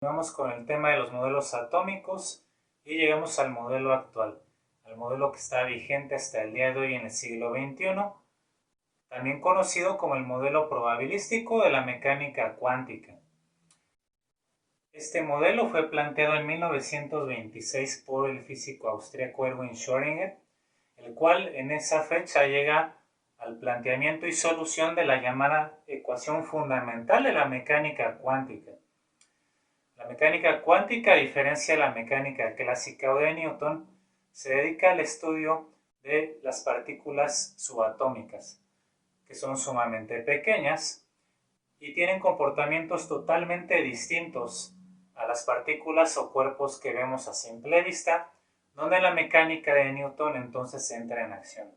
Vamos con el tema de los modelos atómicos y llegamos al modelo actual, al modelo que está vigente hasta el día de hoy en el siglo XXI, también conocido como el modelo probabilístico de la mecánica cuántica. Este modelo fue planteado en 1926 por el físico austríaco Erwin Schrödinger, el cual en esa fecha llega al planteamiento y solución de la llamada ecuación fundamental de la mecánica cuántica. La mecánica cuántica, a diferencia de la mecánica clásica o de Newton, se dedica al estudio de las partículas subatómicas, que son sumamente pequeñas y tienen comportamientos totalmente distintos a las partículas o cuerpos que vemos a simple vista, donde la mecánica de Newton entonces entra en acción.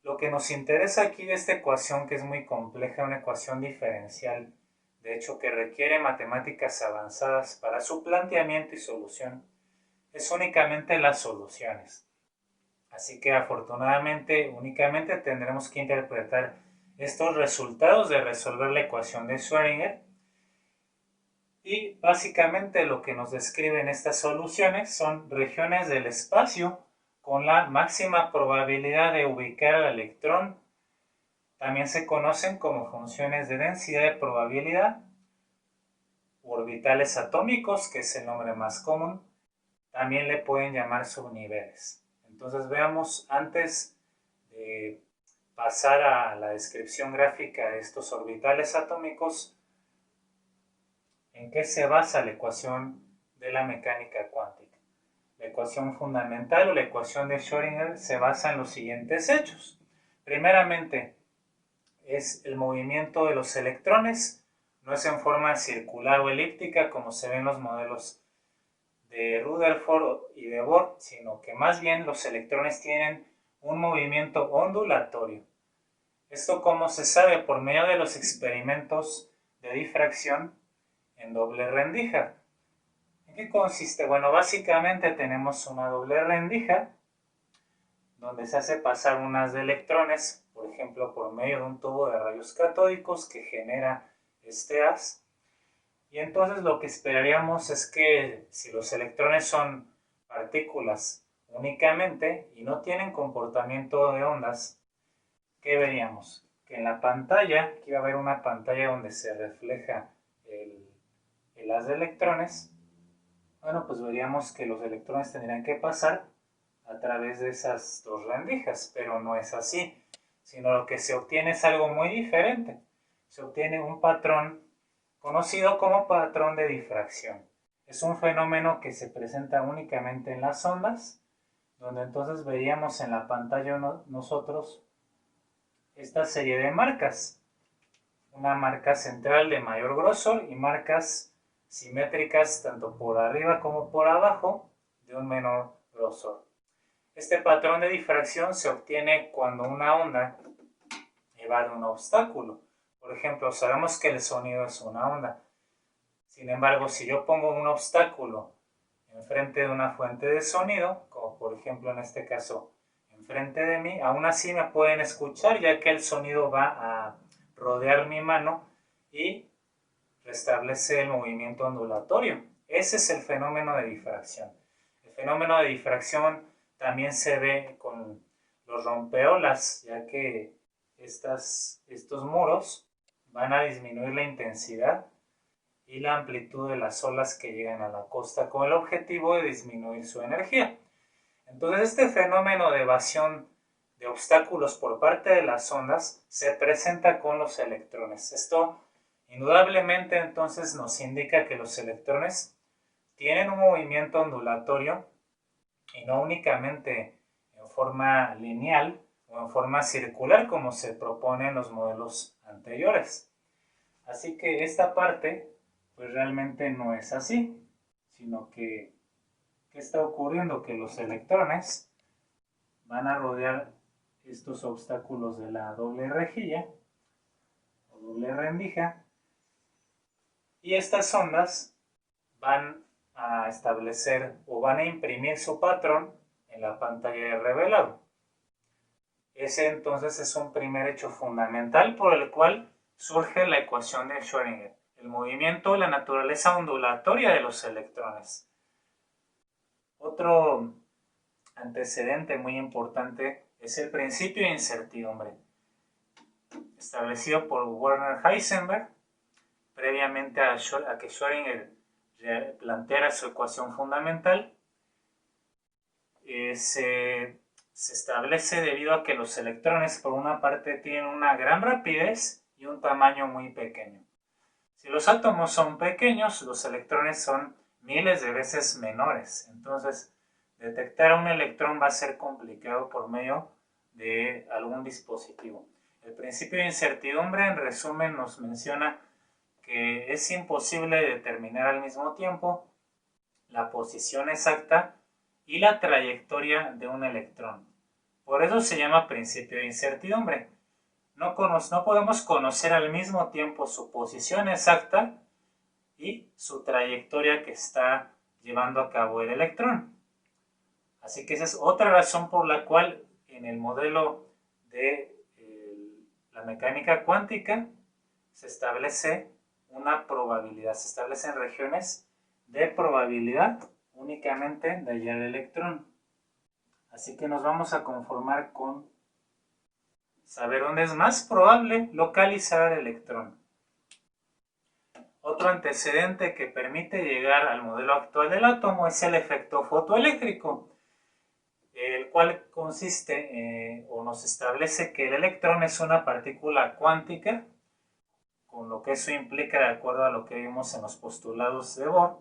Lo que nos interesa aquí de esta ecuación, que es muy compleja, una ecuación diferencial, de hecho que requiere matemáticas avanzadas para su planteamiento y solución, es únicamente las soluciones. Así que afortunadamente únicamente tendremos que interpretar estos resultados de resolver la ecuación de Schrödinger, y básicamente lo que nos describen estas soluciones son regiones del espacio con la máxima probabilidad de ubicar al electrón. También se conocen como funciones de densidad de probabilidad, orbitales atómicos, que es el nombre más común. También le pueden llamar subniveles. Entonces veamos, antes de pasar a la descripción gráfica de estos orbitales atómicos, en qué se basa la ecuación de la mecánica cuántica. La ecuación fundamental o la ecuación de Schrödinger se basa en los siguientes hechos. Primeramente, es el movimiento de los electrones, no es en forma circular o elíptica como se ven en los modelos de Rutherford y de Bohr, sino que más bien los electrones tienen un movimiento ondulatorio. Esto, como se sabe, por medio de los experimentos de difracción en doble rendija. ¿En qué consiste? Bueno, básicamente tenemos una doble rendija donde se hace pasar un haz de electrones, por ejemplo, por medio de un tubo de rayos catódicos que genera este haz. Y entonces lo que esperaríamos es que si los electrones son partículas únicamente y no tienen comportamiento de ondas, ¿qué veríamos? Que en la pantalla, aquí va a haber una pantalla donde se refleja el haz de electrones. Bueno, pues veríamos que los electrones tendrían que pasar a través de esas dos rendijas, pero no es así, sino lo que se obtiene es algo muy diferente. Se obtiene un patrón conocido como patrón de difracción. Es un fenómeno que se presenta únicamente en las ondas, donde entonces veríamos en la pantalla nosotros esta serie de marcas. Una marca central de mayor grosor y marcas simétricas tanto por arriba como por abajo de un menor grosor. Este patrón de difracción se obtiene cuando una onda evade un obstáculo. Por ejemplo, sabemos que el sonido es una onda. Sin embargo, si yo pongo un obstáculo enfrente de una fuente de sonido, como por ejemplo en este caso enfrente de mí, aún así me pueden escuchar, ya que el sonido va a rodear mi mano y restablece el movimiento ondulatorio. Ese es el fenómeno de difracción. El fenómeno de difracción también se ve con los rompeolas, ya que estos muros van a disminuir la intensidad y la amplitud de las olas que llegan a la costa con el objetivo de disminuir su energía. Entonces, este fenómeno de evasión de obstáculos por parte de las ondas se presenta con los electrones. Esto indudablemente entonces nos indica que los electrones tienen un movimiento ondulatorio y no únicamente en forma lineal o en forma circular como se propone en los modelos anteriores. Así que esta parte pues realmente no es así, sino que ¿qué está ocurriendo? Que los electrones van a rodear estos obstáculos de la doble rejilla o doble rendija, y estas ondas van a establecer o van a imprimir su patrón en la pantalla de revelado. Ese entonces es un primer hecho fundamental por el cual surge la ecuación de Schrödinger. el movimiento, la naturaleza ondulatoria de los electrones. Otro antecedente muy importante es el principio de incertidumbre, establecido por Werner Heisenberg previamente a que Schrödinger planteara su ecuación fundamental. Se establece debido a que los electrones, por una parte, tienen una gran rapidez y un tamaño muy pequeño. Si los átomos son pequeños, los electrones son miles de veces menores. Entonces, detectar un electrón va a ser complicado por medio de algún dispositivo. El principio de incertidumbre, en resumen, nos menciona que es imposible determinar al mismo tiempo la posición exacta y la trayectoria de un electrón. Por eso se llama principio de incertidumbre. No podemos conocer al mismo tiempo su posición exacta y su trayectoria que está llevando a cabo el electrón. Así que esa es otra razón por la cual en el modelo de la mecánica cuántica se establece una probabilidad, se establecen regiones de probabilidad únicamente de hallar el electrón. Así que nos vamos a conformar con saber dónde es más probable localizar el electrón. Otro antecedente que permite llegar al modelo actual del átomo es el efecto fotoeléctrico, el cual consiste o nos establece que el electrón es una partícula cuántica, con lo que eso implica de acuerdo a lo que vimos en los postulados de Bohr.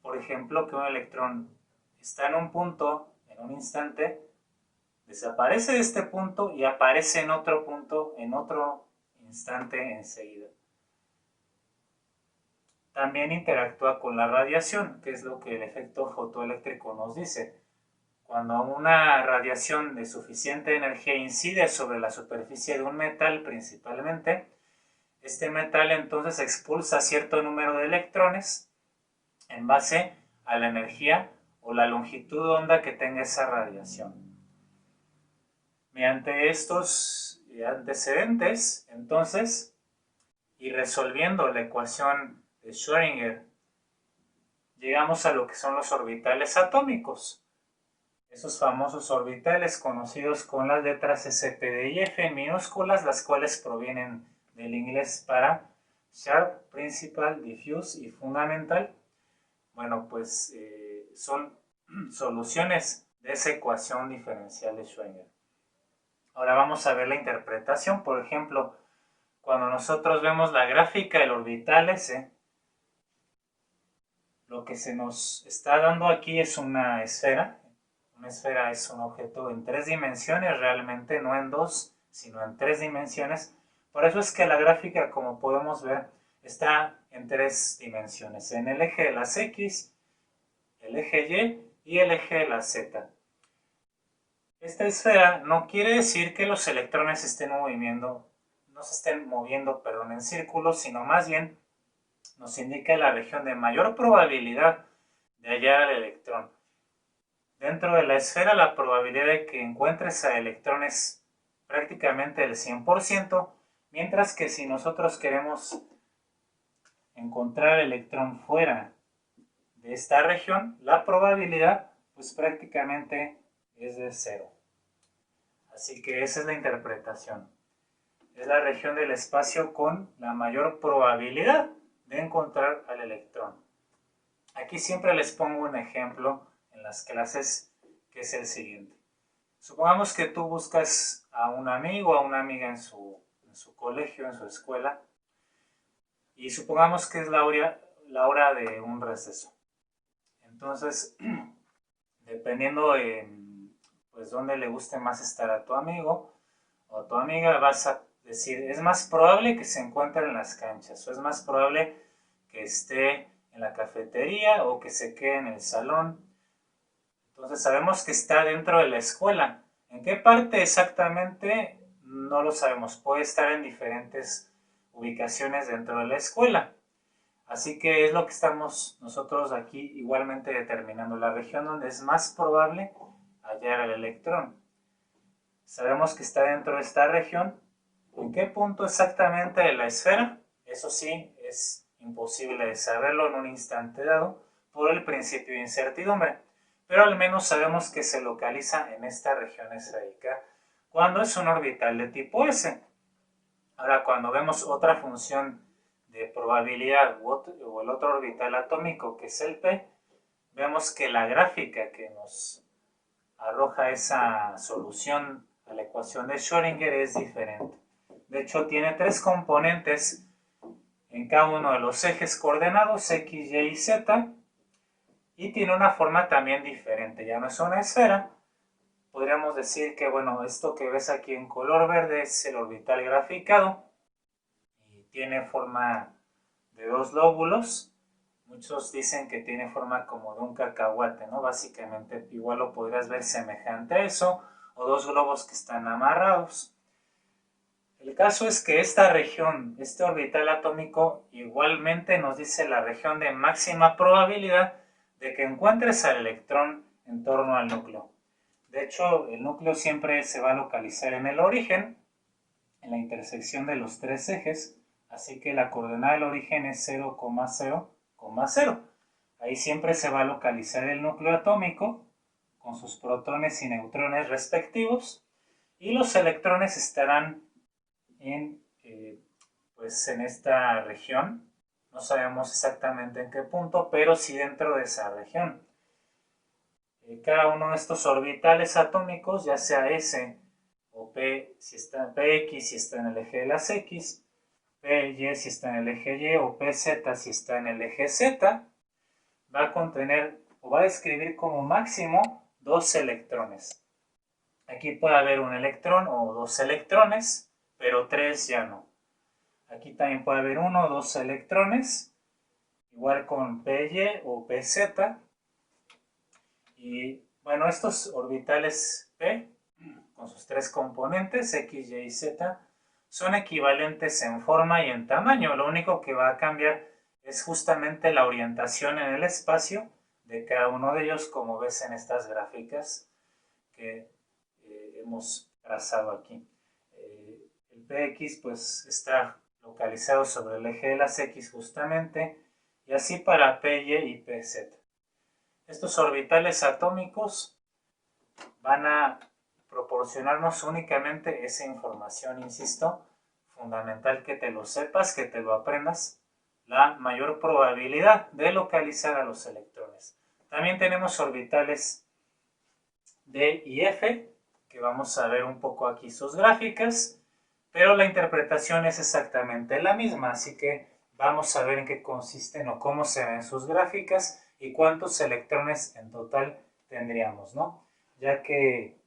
Por ejemplo, que un electrón está en un punto, en un instante, desaparece de este punto y aparece en otro punto, en otro instante enseguida. También interactúa con la radiación, que es lo que el efecto fotoeléctrico nos dice. Cuando una radiación de suficiente energía incide sobre la superficie de un metal principalmente, este metal entonces expulsa cierto número de electrones en base a la energía o la longitud de onda que tenga esa radiación. Mediante estos antecedentes, entonces, y resolviendo la ecuación de Schrödinger, llegamos a lo que son los orbitales atómicos. Esos famosos orbitales conocidos con las letras S, P, D y F en minúsculas, las cuales provienen del inglés para Sharp, Principal, Diffuse y Fundamental. Bueno, pues son soluciones de esa ecuación diferencial de Schrödinger. Ahora vamos a ver la interpretación. Por ejemplo, cuando nosotros vemos la gráfica del orbital S, lo que se nos está dando aquí es una esfera. Una esfera es un objeto en 3 dimensiones, realmente no en 2, sino en 3 dimensiones. Por eso es que la gráfica, como podemos ver, está en 3 dimensiones, en el eje de las X, el eje Y y el eje de la Z. Esta esfera no quiere decir que los electrones no se estén moviendo en círculos, sino más bien nos indica la región de mayor probabilidad de hallar al electrón. Dentro de la esfera, la probabilidad de que encuentres a electrones es prácticamente el 100%, mientras que si nosotros queremos encontrar el electrón fuera de esta región, la probabilidad pues prácticamente es de 0. Así que esa es la interpretación. Es la región del espacio con la mayor probabilidad de encontrar al electrón. Aquí siempre les pongo un ejemplo en las clases, que es el siguiente. Supongamos que tú buscas a un amigo o a una amiga en su colegio, en su escuela, y supongamos que es la hora de un receso. Entonces, dependiendo de pues, dónde le guste más estar a tu amigo o a tu amiga, vas a decir, es más probable que se encuentre en las canchas, o es más probable que esté en la cafetería o que se quede en el salón. Entonces sabemos que está dentro de la escuela. ¿En qué parte exactamente? No lo sabemos. Puede estar en diferentes ubicaciones dentro de la escuela. Así que es lo que estamos nosotros aquí igualmente determinando, la región donde es más probable hallar el electrón. Sabemos que está dentro de esta región. ¿En qué punto exactamente de la esfera? Eso sí, es imposible de saberlo en un instante dado por el principio de incertidumbre, pero al menos sabemos que se localiza en esta región esférica cuando es un orbital de tipo S. Ahora, cuando vemos otra función de probabilidad o el otro orbital atómico que es el P, vemos que la gráfica que nos arroja esa solución a la ecuación de Schrödinger es diferente. De hecho, tiene tres componentes en cada uno de los ejes coordenados X, Y y Z, y tiene una forma también diferente. Ya no es una esfera. Podríamos decir que, bueno, esto que ves aquí en color verde es el orbital graficado y tiene forma de dos lóbulos. Muchos dicen que tiene forma como de un cacahuate, ¿no? Básicamente igual lo podrías ver semejante a eso, o dos globos que están amarrados. El caso es que esta región, este orbital atómico, igualmente nos dice la región de máxima probabilidad de que encuentres al electrón en torno al núcleo. De hecho, el núcleo siempre se va a localizar en el origen, en la intersección de los tres ejes, así que la coordenada del origen es 0,0,0. Ahí siempre se va a localizar el núcleo atómico con sus protones y neutrones respectivos, y los electrones estarán pues en esta región. No sabemos exactamente en qué punto, pero sí dentro de esa región. Cada uno de estos orbitales atómicos, ya sea S o P, si está en PX si está en el eje de las X, PY si está en el eje Y o PZ si está en el eje Z, va a contener o va a describir como máximo dos electrones. Aquí puede haber un electrón o dos electrones, pero tres ya no. Aquí también puede haber uno o dos electrones, igual con PY o PZ. Y bueno, estos orbitales P, con sus tres componentes, X, Y y Z, son equivalentes en forma y en tamaño. Lo único que va a cambiar es justamente la orientación en el espacio de cada uno de ellos, como ves en estas gráficas que hemos trazado aquí. El PX pues está localizado sobre el eje de las X justamente, y así para PY y PZ. Estos orbitales atómicos van a proporcionarnos únicamente esa información, insisto, fundamental que te lo sepas, que te lo aprendas, la mayor probabilidad de localizar a los electrones. También tenemos orbitales D y F, que vamos a ver un poco aquí sus gráficas, pero la interpretación es exactamente la misma, así que vamos a ver en qué consisten o cómo se ven sus gráficas y cuántos electrones en total tendríamos, ¿no? Ya que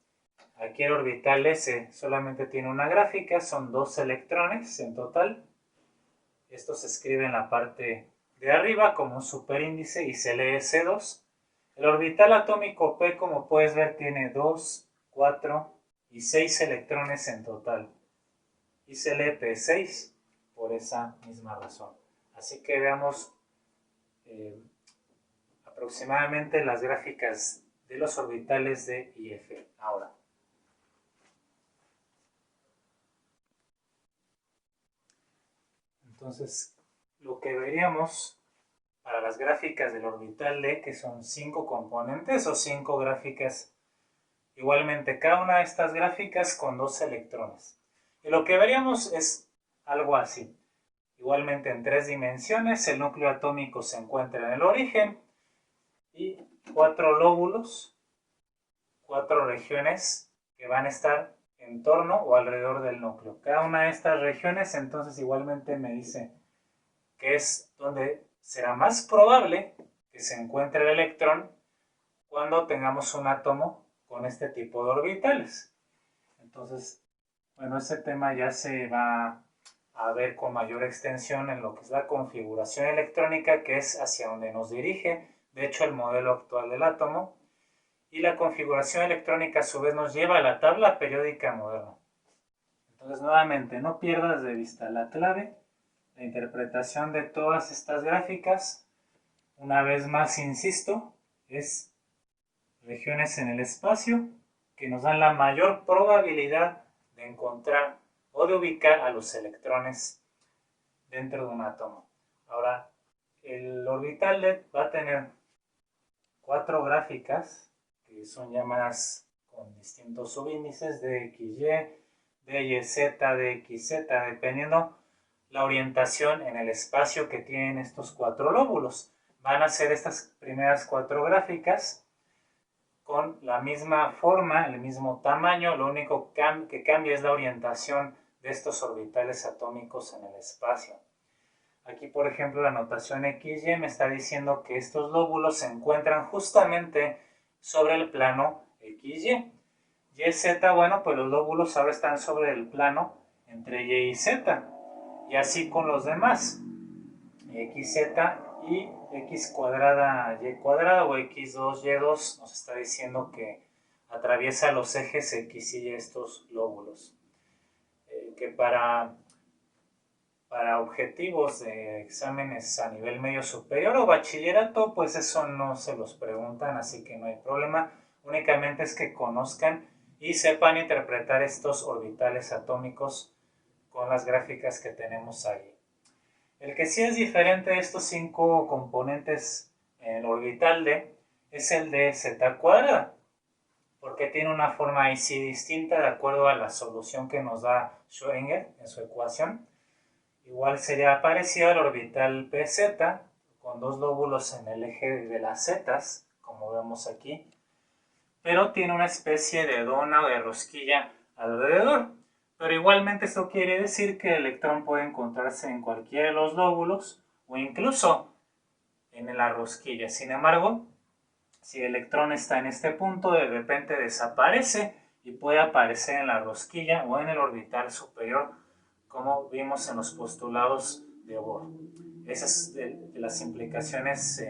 aquí el orbital S solamente tiene una gráfica, son dos electrones en total. Esto se escribe en la parte de arriba como un superíndice y se lee S2. El orbital atómico P, como puedes ver, tiene 2, 4 y 6 electrones en total. Y se lee P6 por esa misma razón. Así que veamos aproximadamente las gráficas de los orbitales D y F ahora. Entonces, lo que veríamos para las gráficas del orbital D, que son 5 componentes o 5 gráficas, igualmente cada una de estas gráficas con 2 electrones. Y lo que veríamos es algo así. Igualmente en 3 dimensiones, el núcleo atómico se encuentra en el origen y 4 lóbulos, 4 regiones que van a estar en torno o alrededor del núcleo. Cada una de estas regiones entonces igualmente me dice que es donde será más probable que se encuentre el electrón cuando tengamos un átomo con este tipo de orbitales. Entonces, bueno, ese tema ya se va a ver con mayor extensión en lo que es la configuración electrónica, que es hacia donde nos dirige, de hecho, el modelo actual del átomo. Y la configuración electrónica a su vez nos lleva a la tabla periódica moderna. Entonces, nuevamente, no pierdas de vista la clave, la interpretación de todas estas gráficas. Una vez más, insisto, es regiones en el espacio que nos dan la mayor probabilidad de encontrar o de ubicar a los electrones dentro de un átomo. Ahora, el orbital LED va a tener 4 gráficas que son llamadas con distintos subíndices de XY, de YZ, de XZ, dependiendo la orientación en el espacio que tienen estos 4 lóbulos. Van a ser estas primeras 4 gráficas con la misma forma, el mismo tamaño, lo único que cambia es la orientación de estos orbitales atómicos en el espacio. Aquí, por ejemplo, la notación XY me está diciendo que estos lóbulos se encuentran justamente sobre el plano XY. YZ, bueno, pues los lóbulos ahora están sobre el plano entre Y y Z. Y así con los demás. XZ y X cuadrada Y cuadrada o X2 Y2 nos está diciendo que atraviesa los ejes X y Y estos lóbulos. Que para objetivos de exámenes a nivel medio superior o bachillerato, pues eso no se los preguntan, así que no hay problema. Únicamente es que conozcan y sepan interpretar estos orbitales atómicos con las gráficas que tenemos ahí. El que sí es diferente de estos 5 componentes en el orbital D es el de Z cuadrada, porque tiene una forma ahí sí distinta de acuerdo a la solución que nos da Schrödinger en su ecuación. Igual sería parecido al orbital PZ, con 2 lóbulos en el eje de las zetas, como vemos aquí, pero tiene una especie de dona o de rosquilla alrededor. Pero igualmente esto quiere decir que el electrón puede encontrarse en cualquiera de los lóbulos o incluso en la rosquilla. Sin embargo, si el electrón está en este punto, de repente desaparece y puede aparecer en la rosquilla o en el orbital superior, como vimos en los postulados de Bohr. Esas de las implicaciones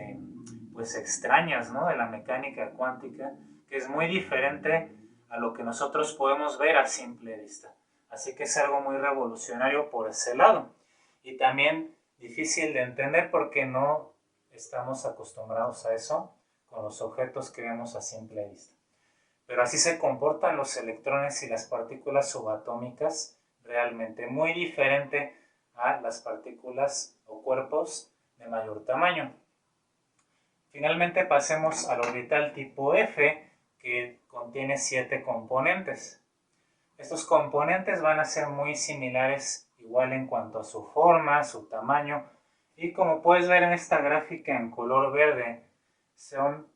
pues extrañas, ¿no?, de la mecánica cuántica, que es muy diferente a lo que nosotros podemos ver a simple vista. Así que es algo muy revolucionario por ese lado. Y también difícil de entender porque no estamos acostumbrados a eso con los objetos que vemos a simple vista. Pero así se comportan los electrones y las partículas subatómicas, realmente muy diferente a las partículas o cuerpos de mayor tamaño. Finalmente pasemos al orbital tipo F, que contiene 7 componentes. Estos componentes van a ser muy similares, igual en cuanto a su forma, su tamaño, y como puedes ver en esta gráfica en color verde, son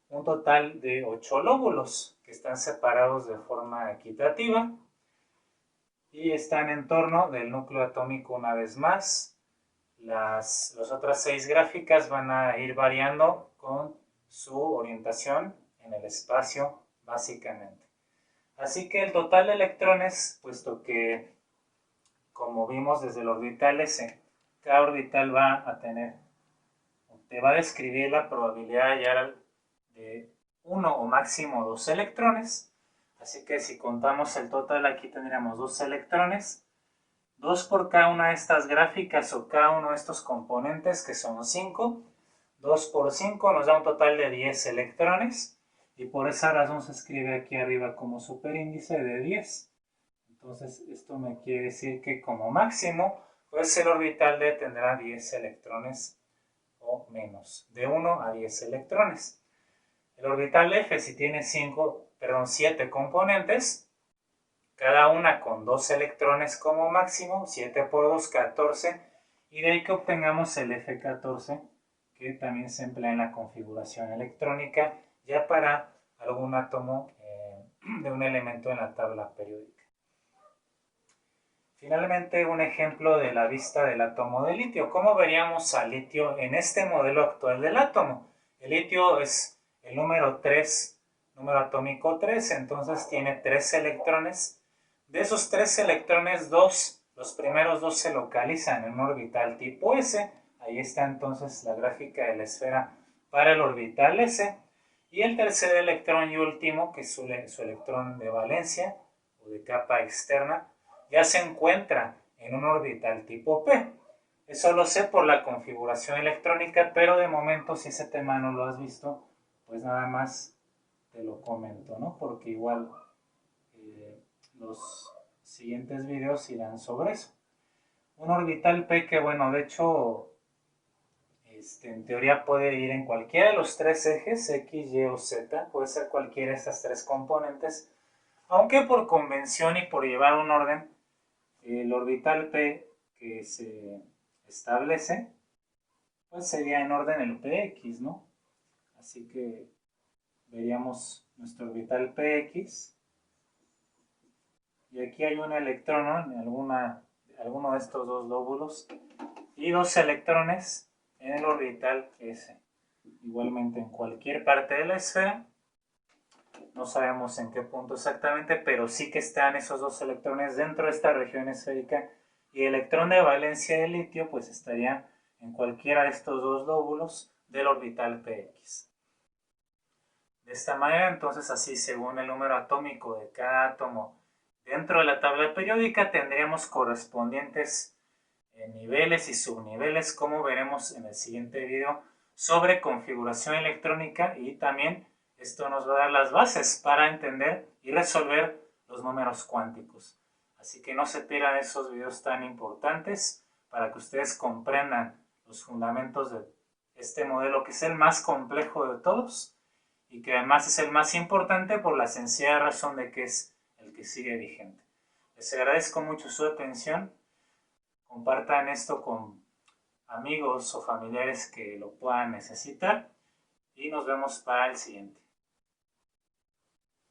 un total de 8 lóbulos que están separados de forma equitativa y están en torno del núcleo atómico una vez más. Las otras 6 gráficas van a ir variando con su orientación en el espacio básicamente. Así que el total de electrones, puesto que, como vimos desde el orbital S, cada orbital va a tener, te va a describir la probabilidad de hallar de 1 o máximo 2 electrones. Así que si contamos el total, aquí tendríamos 2 electrones, 2 por cada una de estas gráficas o cada uno de estos componentes, que son 5. 2 por 5 nos da un total de 10 electrones. Y por esa razón se escribe aquí arriba como superíndice de 10. Entonces esto me quiere decir que como máximo, pues el orbital D tendrá 10 electrones o menos, de 1 a 10 electrones. El orbital F, si tiene 7 componentes, cada una con 2 electrones como máximo, 7 por 2, 14, y de ahí que obtengamos el F14, que también se emplea en la configuración electrónica, ya para algún átomo de un elemento en la tabla periódica. Finalmente, un ejemplo de la vista del átomo de litio. ¿Cómo veríamos al litio en este modelo actual del átomo? El litio es el número 3, número atómico 3, entonces tiene 3 electrones. De esos 3 electrones, los primeros 2 se localizan en un orbital tipo S. Ahí está entonces la gráfica de la esfera para el orbital S. Y el tercer electrón y último, que es su electrón de valencia o de capa externa, ya se encuentra en un orbital tipo P. Eso lo sé por la configuración electrónica, pero de momento, si ese tema no lo has visto, pues nada más te lo comento, ¿no? Porque igual los siguientes videos irán sobre eso. Un orbital P que, bueno, de hecho, en teoría puede ir en cualquiera de los tres ejes, X, Y o Z, puede ser cualquiera de estas tres componentes, aunque por convención y por llevar un orden, el orbital P que se establece, pues sería en orden el Px, ¿no? Así que veríamos nuestro orbital Px, y aquí hay un electrón, ¿no? En alguno de estos dos lóbulos, y dos electrones en el orbital S. Igualmente en cualquier parte de la esfera, no sabemos en qué punto exactamente, pero sí que están esos dos electrones dentro de esta región esférica, y el electrón de valencia de litio pues estaría en cualquiera de estos dos lóbulos del orbital Px. De esta manera, entonces, así según el número atómico de cada átomo dentro de la tabla periódica, tendríamos correspondientes niveles y subniveles, como veremos en el siguiente video, sobre configuración electrónica, y también esto nos va a dar las bases para entender y resolver los números cuánticos. Así que no se pierdan esos videos tan importantes para que ustedes comprendan los fundamentos de este modelo, que es el más complejo de todos y que además es el más importante por la sencilla razón de que es el que sigue vigente. Les agradezco mucho su atención. Compartan esto con amigos o familiares que lo puedan necesitar, y nos vemos para el siguiente.